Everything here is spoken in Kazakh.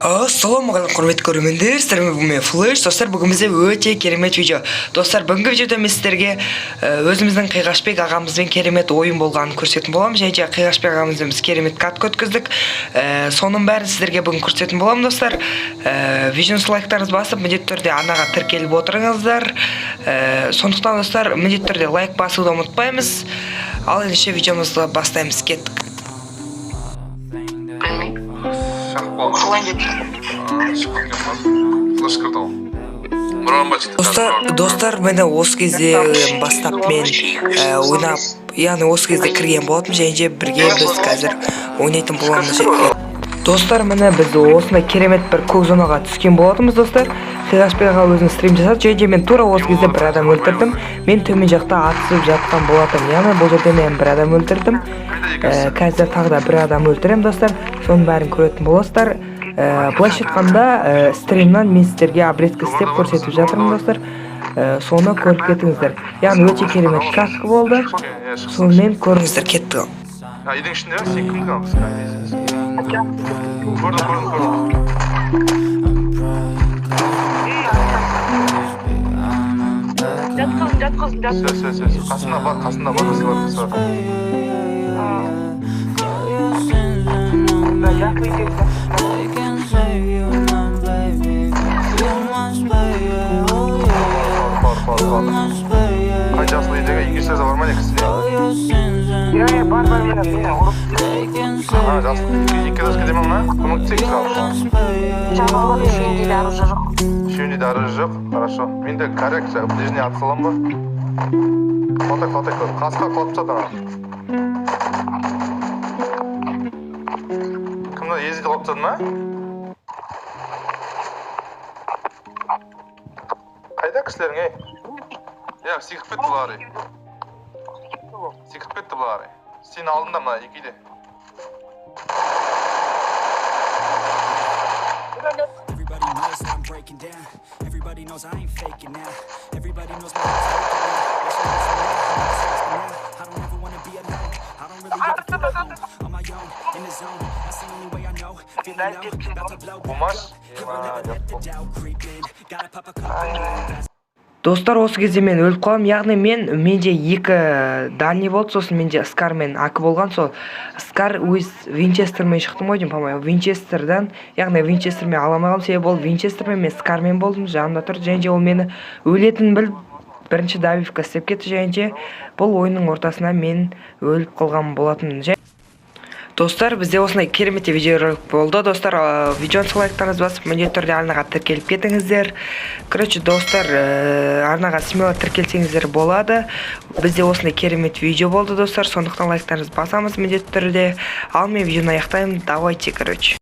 Ассалаумағалейкум құрметті көрермендер, сіздермен бүгін флеш. Достар, бүгін бізде өте керемет видео. Достар, бүгінгі видеода мен сіздерге өзіміздің Қиғашбек ағамызбен керемет ойын болғанын көрсететін боламын. Және де Қиғашбек ағамызбен біз керемет катка өткіздік. Соның бәрін сіздерге бүгін көрсететін боламын, достар. Видеоны лайктарыңызды басып, міндетті түрде арнаға тіркеліп отырыңыздар. Сондықтан, достар, міндетті түрде лайк басуды ұмытпаймыз. Ал ендеше видеомызды бастаймыз, кеттік. Достар, мені осы кезде бастап мен ойнап, яғни осы кезде кірген болатым, және де бірге біз қазір ойнайтын боламыз. Достар, мені біз осындай керемет бір көк зонаға түскен болатымыз, достар. Қиғашбек аға өзінің стрим жасады, және де мен тура осы кезде бір адам өлтірдім. Мен төмен жақта атысып жатқан болатым, яғни бұл жерде мен бір адам өлтірдім. Қазір тағы да бір адам өлтірем, достар. Соның бәрін көретін боласыздар. Былайша айтқанда стримнан мен сіздерге обрезка істеп көрсетіп жатырмын, достар. Соны көріп кетіңіздер. Яғни өте керемет катка болды. Сонымен көріңіздер, кетті. Үйдің ішінде сен кімді қалыпсың? Көрдім. Сөз. Қасында бар, Қай жасыл үйдегі егестерді бар ма не кісіде? Бар, мені жасыл екі досқа демем ма? Көмектесек сразу. Жаңағы үшеуінде де оружие жоқ. Үшеуінде де оружие жоқ? Хорошо. Мен де коррек ближний ат салам ба? Қалтай көр. Қасқа қалып тастады ана. Кімді езді қалып тастады ма? Қайда кісілерің, ей? Секіріп кетті бұлары. Сен алдында ма екейде? Everybody knows that I'm breaking down. Everybody knows I ain't faking now. Everybody knows my heart's faking now. I don't ever wanna be alone. I don't really ever feel at home. On my own, in the zone. That's the only way I know. Feeling low, about to blow back up. Here I'll never let the doubt creep in. Gotta pop a couple. Достар, осы кезде мен өліп қалам, яғни менде екі дальний болды, сосын менде Скар мен Ак болған, сол Скар өз Винчестермен шықтым ғой деймін, по-моему, Винчестерден, яғни Винчестермен аламай қалым, себебі ол Винчестермен мен Скармен болдым, жанымда тұр, және де ол мені өлетін біліп, бірінші давивка істеп кетті, және де бұл ойынның ортасына мен өліп қалған болатын. Достар, бізде осындай керемет видеоролик болды. Достар, видеоны лайктарыңызды басып, міндетті түрде арнаға тіркеліп кетіңіздер. Короче, достар, арнаға смело тіркелсеңіздер болады. Бізде осындай керемет видео болды, достар. Сондықтан лайктарыңызды басамыз міндетті түрде. Ал мен видеоны аяқтаймын. Давайте, короче.